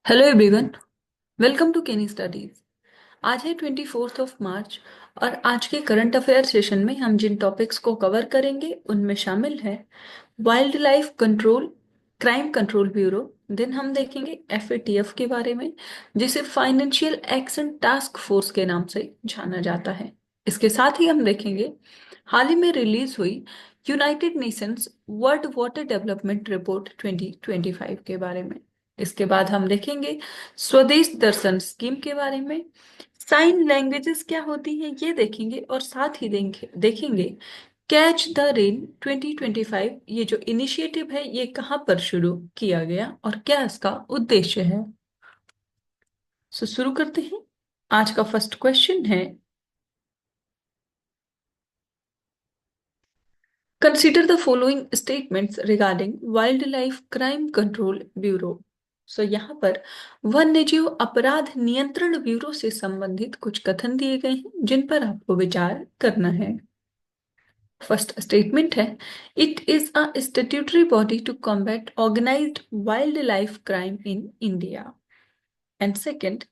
Hello everyone. Welcome to केनी studies. आज है 24 मार्च और आज के करंट अफेयर सेशन में हम जिन टॉपिक्स को कवर करेंगे उनमें शामिल है wild life control, crime control bureau. Then हम देखेंगे एफएटीएफ के बारे में, जिसे फाइनेंशियल एक्शन टास्क फोर्स के नाम से जाना जाता है। इसके साथ ही हम देखेंगे हाल ही में रिलीज हुई United Nations world water development report 2025 के बारे में। इसके बाद हम देखेंगे स्वदेश दर्शन स्कीम के बारे में, साइन लैंग्वेजेस क्या होती हैं ये देखेंगे, और साथ ही देखेंगे कैच द रेन 2025, ये जो इनिशिएटिव है ये कहाँ पर शुरू किया गया और क्या इसका उद्देश्य है। शुरू करते हैं। आज का फर्स्ट क्वेश्चन है, consider the following statements regarding wild life crime control bureau. So यहाँ पर वन्यजीव अपराध नियंत्रण ब्यूरो से संबंधित कुछ कथन दिए गए हैं जिन पर आपको विचार करना है। फर्स्ट स्टेटमेंट है, it is a statutory body to combat organised wild life crime in India. And second,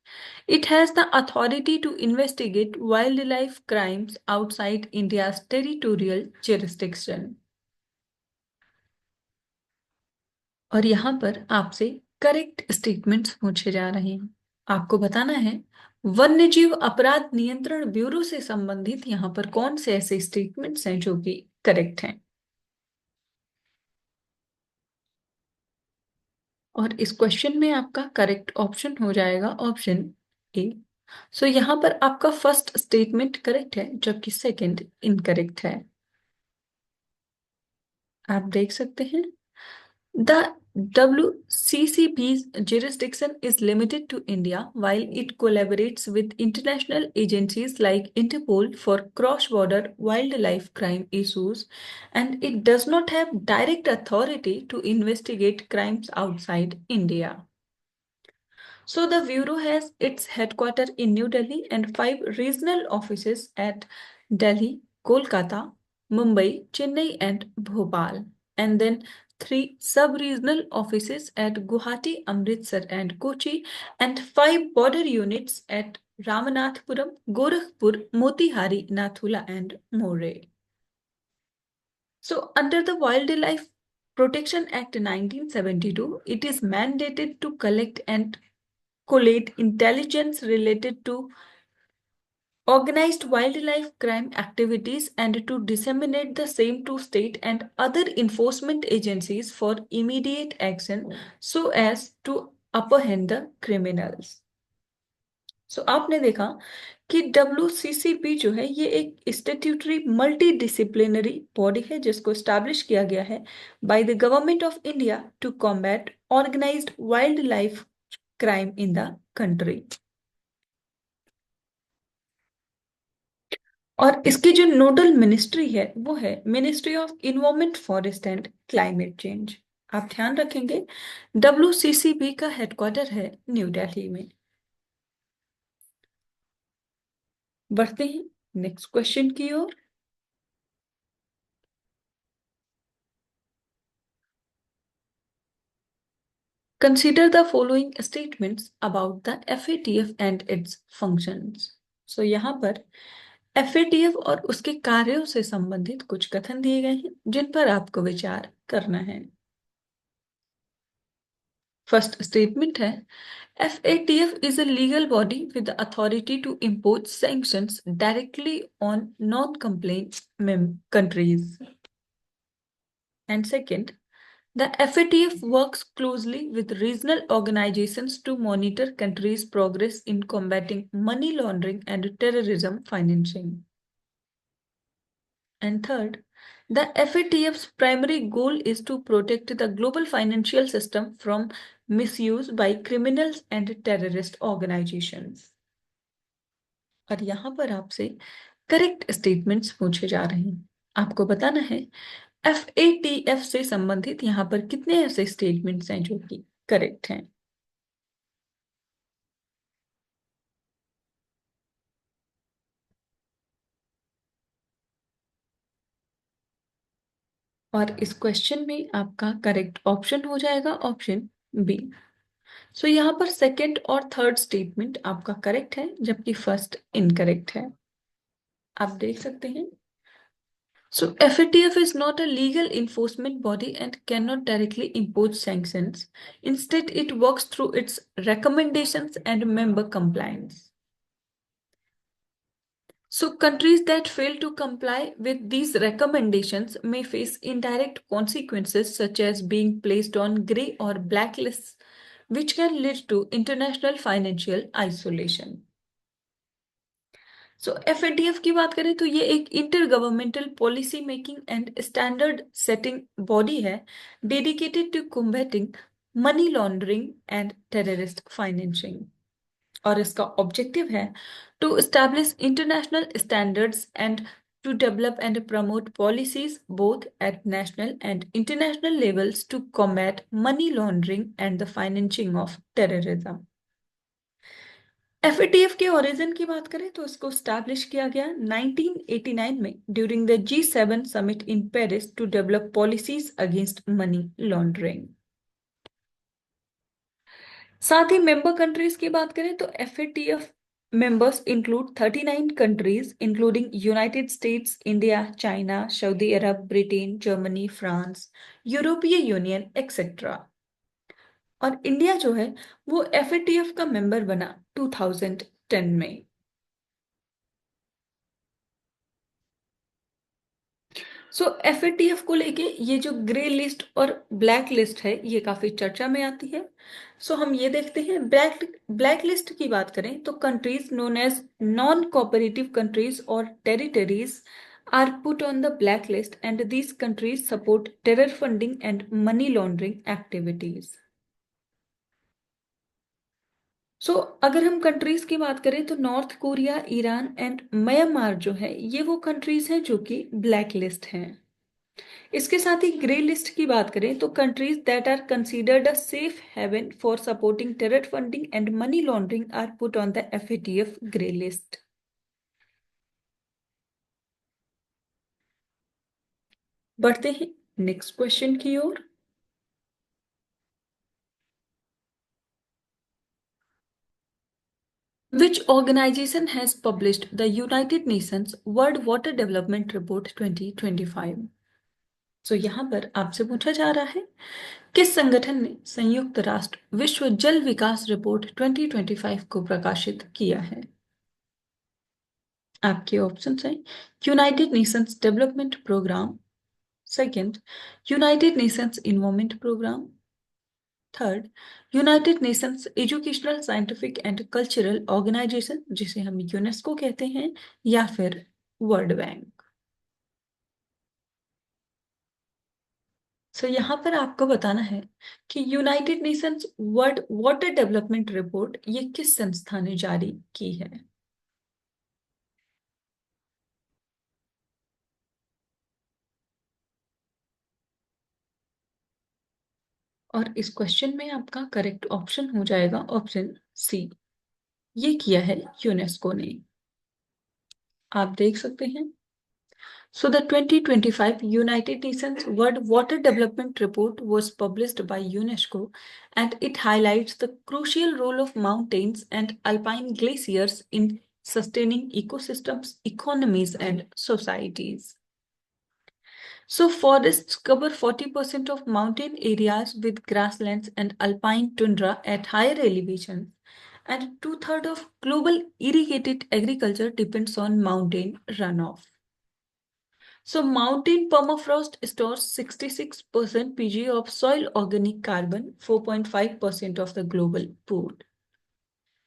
it has the authority to investigate wildlife crimes outside India's territorial jurisdiction. और यहाँ पर आपसे करेक्ट स्टेटमेंट्स पूछे जा रहे हैं। आपको बताना है वन्यजीव अपराध नियंत्रण ब्यूरो से संबंधित यहाँ पर कौन से ऐसे स्टेटमेंट्स हैं जो कि करेक्ट हैं। और इस क्वेश्चन में आपका करेक्ट ऑप्शन हो जाएगा ऑप्शन ए। सो यहाँ पर आपका फर्स्ट स्टेटमेंट करेक्ट है जबकि सेकंड इनकरेक्ट है। आप देख सकते हैं, the WCCB's jurisdiction is limited to India while it collaborates with international agencies like Interpol for cross-border wildlife crime issues, and it does not have direct authority to investigate crimes outside India. So the Bureau has its headquarters in New Delhi and five regional offices at Delhi, Kolkata, Mumbai, Chennai, and Bhopal. And then three sub-regional offices at Guwahati, Amritsar, and Kochi, and five border units at Ramanathapuram, Gorakhpur, Motihari, Nathula, and More. So, under the Wildlife Protection Act 1972, it is mandated to collect and collate intelligence related to organized wildlife crime activities and to disseminate the same to state and other enforcement agencies for immediate action so as to apprehend the criminals. सो आपने देखा कि WCCP जो है ये एक statutory multi disciplinary body है जिसको establish किया गया है by the government of India to combat organised wild life crime in the country. और इसकी जो नोडल मिनिस्ट्री है वो है ministry of environment, forest and climate change. आप ध्यान रखेंगे WCCB का हेडक्वार्टर है न्यू दिल्ली में। बढ़ते हैं नेक्स्ट क्वेश्चन की ओर। Consider the following statements about the FATF and its functions. So यहाँ पर FATF और उसके कार्यों से संबंधित कुछ कथन दिए गए हैं जिन पर आपको विचार करना है। फर्स्ट स्टेटमेंट है, FATF is a legal body with the authority to impose sanctions directly on non-compliant countries. And second, the FATF works closely with regional organizations to monitor countries' progress in combating money laundering and terrorism financing. And third, the FATF's primary goal is to protect the global financial system from misuse by criminals and terrorist organizations. और यहाँ पर आपसे correct statements पूछे जा रहे हैं। आपको बताना है FATF से संबंधित यहाँ पर कितने ऐसे स्टेटमेंट्स हैं जो कि करेक्ट हैं। और इस क्वेश्चन में आपका करेक्ट ऑप्शन हो जाएगा ऑप्शन बी। सो यहाँ पर सेकंड और थर्ड स्टेटमेंट आपका करेक्ट है, जबकि फर्स्ट इनकरेक्ट है। आप देख सकते हैं। So FATF is not a legal enforcement body and cannot directly impose sanctions. Instead, it works through its recommendations and member compliance. So countries that fail to comply with these recommendations may face indirect consequences such as being placed on grey or blacklists, which can lead to international financial isolation. So FATF की बात करें तो ये एक intergovernmental policy making and standard setting body है dedicated to combating money laundering and terrorist financing. और इसका objective है to establish international standards and to develop and promote policies both at national and international levels to combat money laundering and the financing of terrorism. FATF के origin की बात करें तो इसको establish किया गया 1989 में during the G7 summit in Paris to develop policies against money laundering. साथ ही मेंबर कंट्रीज की बात करें तो FATF members include 39 countries including United States, India, China, Saudi Arab, Britain, Germany, France, यूरोपीय यूनियन एक्सेट्रा। और इंडिया जो है वो FATF का मेंबर बना 2010 में। सो FATF को लेके ये जो ग्रे लिस्ट और ब्लैक लिस्ट है ये काफी चर्चा में आती है। सो हम ये देखते हैं ब्लैक लिस्ट की बात करें तो countries known as non cooperative countries और territories are put on the blacklist and these countries support terror funding and money laundering activities. So अगर हम कंट्रीज की बात करें तो North Korea, Iran and Myanmar जो है ये वो कंट्रीज हैं जो कि ब्लैक लिस्ट हैं। इसके साथ ही ग्रे लिस्ट की बात करें तो countries that are considered a safe haven for supporting terror funding and money laundering are put on the FATF grey list. बढ़ते हैं नेक्स्ट क्वेश्चन की ओर। Which organization has published the United Nations World Water Development Report 2025? सो यहाँ पर आपसे पूछा जा रहा है किस संगठन ने संयुक्त राष्ट्र विश्व जल विकास रिपोर्ट 2025 को प्रकाशित किया है। आपके ऑप्शन हैं United Nations Development Programme, second United Nations Environment Programme, third United Nations Educational Scientific and Cultural Organisation जिसे हम यूनेस्को कहते हैं, या फिर वर्ल्ड बैंक। सो यहाँ पर आपको बताना है कि United Nations world water development report ये किस संस्था ने जारी की है। और इस क्वेश्चन में आपका करेक्ट ऑप्शन हो जाएगा ऑप्शन सी, ये किया है यूनेस्को ने। आप देख सकते हैं। So the 2025 United Nations World Water Development Report was published by UNESCO and it highlights the crucial role of mountains and alpine glaciers in sustaining ecosystems, economies and societies. So forests cover 40% of mountain areas with grasslands and alpine tundra at higher elevations, and two-thirds of global irrigated agriculture depends on mountain runoff. So mountain permafrost stores 66% Pg of soil organic carbon, 4.5% of the global pool.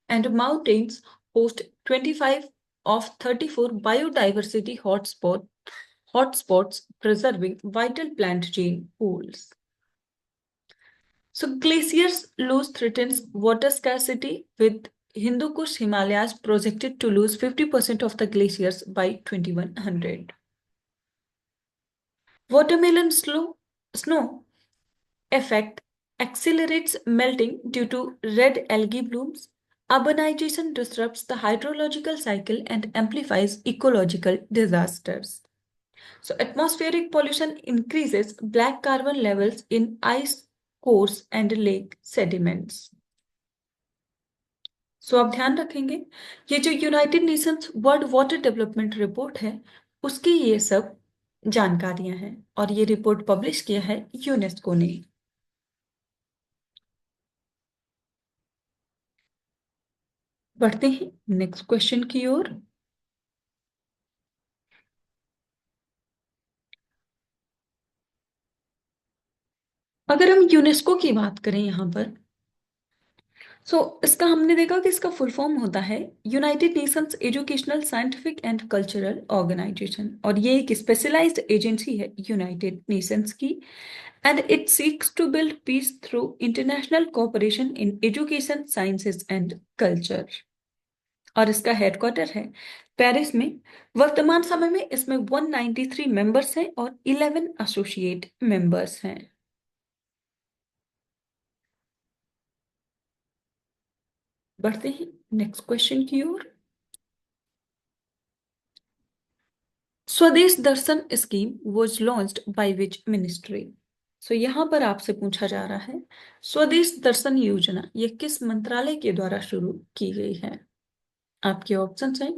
And mountains host 25 of 34 biodiversity hotspots preserving vital plant gene pools. So glaciers lose threatens water scarcity with Hindu Kush Himalayas projected to lose 50% of the glaciers by 2100. Watermelon snow effect accelerates melting due to red algae blooms. Urbanization disrupts the hydrological cycle and amplifies ecological disasters. So atmospheric pollution increases black carbon levels in ice cores and lake sediments. सो आप ध्यान रखेंगे, ये जो United Nations world water development report है, उसकी ये सब जानकारियां हैं और ये रिपोर्ट पब्लिश किया है यूनेस्को ने। बढ़ते हैं नेक्स्ट क्वेश्चन की ओर। अगर हम यूनेस्को की बात करें यहाँ पर, इसका हमने देखा कि इसका फुल फॉर्म होता है United Nations Educational Scientific and Cultural Organisation, और ये एक स्पेशलाइज्ड एजेंसी है यूनाइटेड नेशंस की, and it seeks to build peace through international cooperation in education, sciences and culture. और इसका हेडक्वार्टर है पेरिस में। वर्तमान समय में इसमें 193 मेंबर्स हैं और 11 एसोसिएट मेंबर्स हैं। बढ़ते हैं नेक्स्ट क्वेश्चन की ओर। Swadesh Darshan scheme was launched by which ministry? यहाँ पर आपसे पूछा जा रहा है, स्वदेश दर्शन योजना ये किस मंत्रालय के द्वारा शुरू की गई है? आपके ऑप्शंस हैं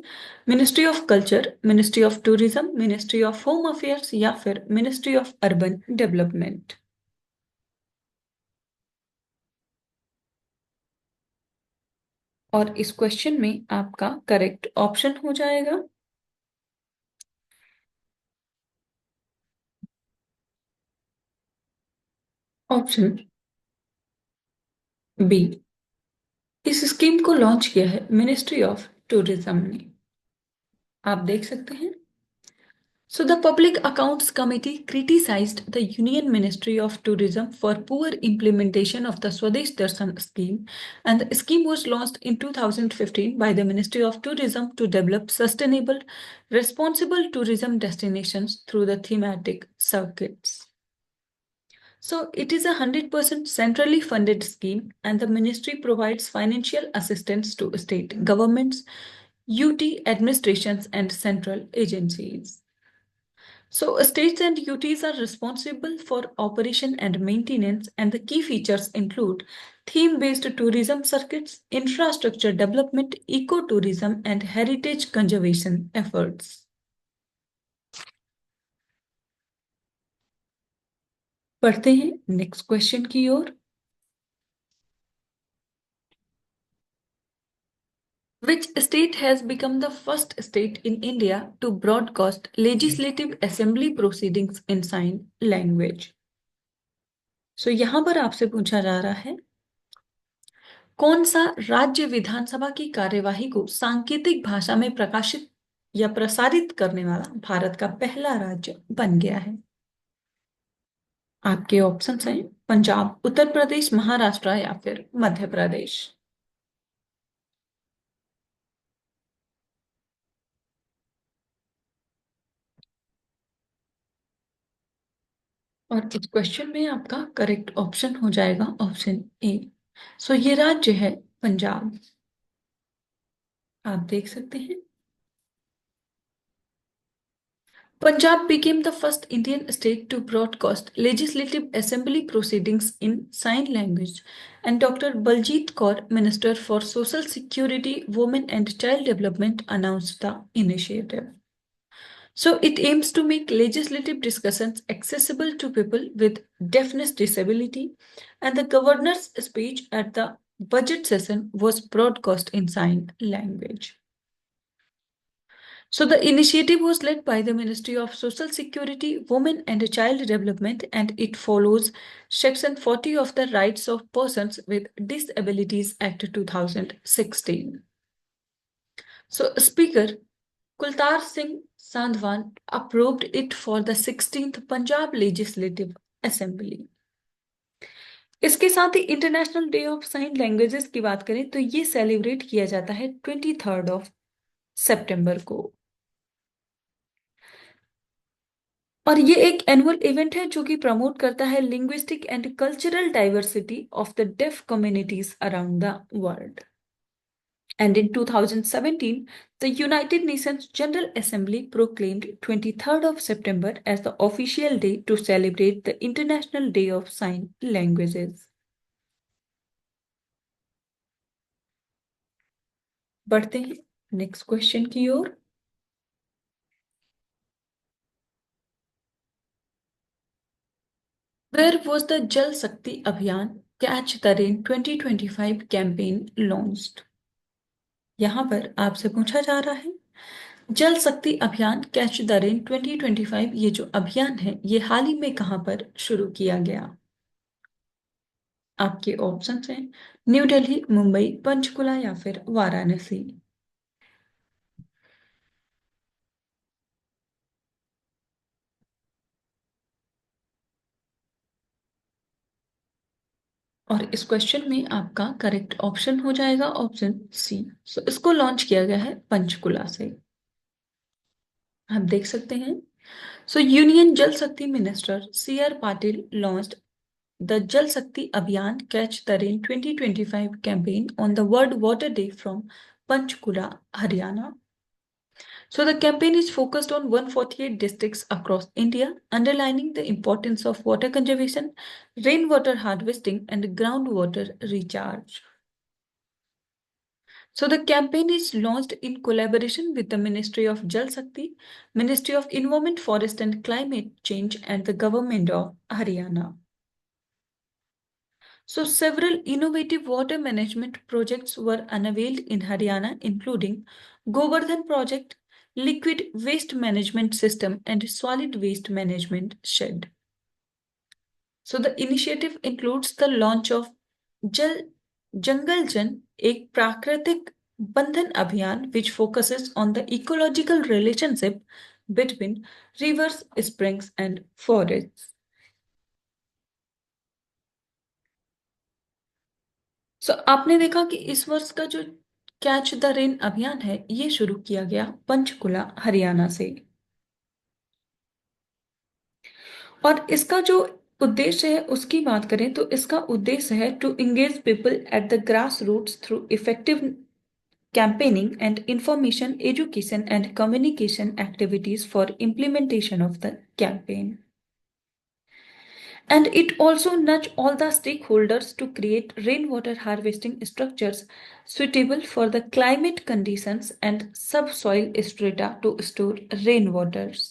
ministry of culture, ministry of tourism, ministry of home affairs या फिर मिनिस्ट्री ऑफ अर्बन डेवलपमेंट। और इस क्वेश्चन में आपका करेक्ट ऑप्शन हो जाएगा ऑप्शन बी। इस स्कीम को लॉन्च किया है मिनिस्ट्री ऑफ टूरिज्म ने। आप देख सकते हैं। So the Public Accounts Committee criticized the Union Ministry of Tourism for poor implementation of the Swadesh Darshan scheme, and the scheme was launched in 2015 by the Ministry of Tourism to develop sustainable, responsible tourism destinations through the thematic circuits. So it is a 100% centrally funded scheme, and the ministry provides financial assistance to state governments, UT administrations, and central agencies. So, states and UTs are responsible for operation and maintenance, and the key features include theme based tourism circuits, infrastructure development, ecotourism, and heritage conservation efforts. पढ़ते हैं next question की ओर। Which state has become the first state in India to broadcast legislative assembly proceedings in sign language? यहाँ पर आपसे पूछा जा रहा है, कौन सा राज्य विधानसभा की कार्यवाही को सांकेतिक भाषा में प्रकाशित या प्रसारित करने वाला भारत का पहला राज्य बन गया है? आपके ऑप्शंस हैं पंजाब, उत्तर प्रदेश, महाराष्ट्र या फिर मध्य प्रदेश। और इस क्वेश्चन में आपका करेक्ट ऑप्शन हो जाएगा ऑप्शन ए। ये राज्य है पंजाब। आप देख सकते हैं। Punjab became the first Indian state to broadcast legislative assembly proceedings in sign language, and Dr. Baljeet Kaur, Minister for Social Security, Women and Child Development, announced the initiative. It aims to make legislative discussions accessible to people with deafness disability, and the governor's speech at the budget session was broadcast in sign language. The initiative was led by the Ministry of Social Security, Women and Child Development, and it follows Section 40 of the Rights of Persons with Disabilities Act 2016. Speaker Kultar Singh Sandwan approved it for the 16th Punjab Legislative Assembly. इसके साथ ही international day of sign languages की बात करें तो ये celebrate किया जाता है 23 ऑफ सितंबर को। और ये एक एनुअल इवेंट है जो कि प्रमोट करता है linguistic and cultural diversity of the deaf communities around the world. And in 2017, the United Nations General Assembly proclaimed 23rd of September as the official day to celebrate the International Day of Sign Languages. बढ़ते हैं next question की ओर। Where was the जल शक्ति अभियान catch the rain 2025 campaign launched? यहाँ पर आपसे पूछा जा रहा है जल शक्ति अभियान कैच द रेन 2025, ये जो अभियान है ये हाल ही में कहाँ पर शुरू किया गया? आपके ऑप्शंस हैं न्यू दिल्ली, मुंबई, पंचकुला या फिर वाराणसी। और इस क्वेश्चन में आपका करेक्ट ऑप्शन हो जाएगा ऑप्शन सी। सो इसको लॉन्च किया गया है पंचकुला से। आप देख सकते हैं। सो union Jal Shakti minister C R Patil launched the Jal Shakti Abhiyan Catch the Rain 2025 campaign on the World Water Day from Panchkula, Haryana. So the campaign is focused on 148 districts across India, underlining the importance of water conservation, rainwater harvesting, and groundwater recharge. So the campaign is launched in collaboration with the Ministry of Jal Shakti, Ministry of Environment, Forest and Climate Change, and the Government of Haryana. So, several innovative water management projects were unveiled in Haryana, including Govardhan Project, Liquid Waste Management System, and Solid Waste Management Shed. So, the initiative includes the launch of Jal Jangal Jan, एक प्राकृतिक बंधन अभियान which focuses on the ecological relationship between rivers, springs, and forests. आपने देखा कि इस वर्ष का जो कैच द रेन अभियान है ये शुरू किया गया पंचकुला हरियाणा से। और इसका जो उद्देश्य है उसकी बात करें तो इसका उद्देश्य है to engage people at the grass roots through effective campaigning and information education and communication activities for implementation of the campaign. And it also nudged all the stakeholders to create rainwater harvesting structures suitable for the climate conditions and subsoil strata to store rainwaters.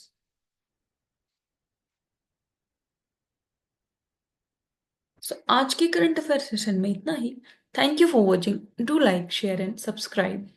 आज की current affair session में इतना ही। Thank you for watching. Do like, share and subscribe.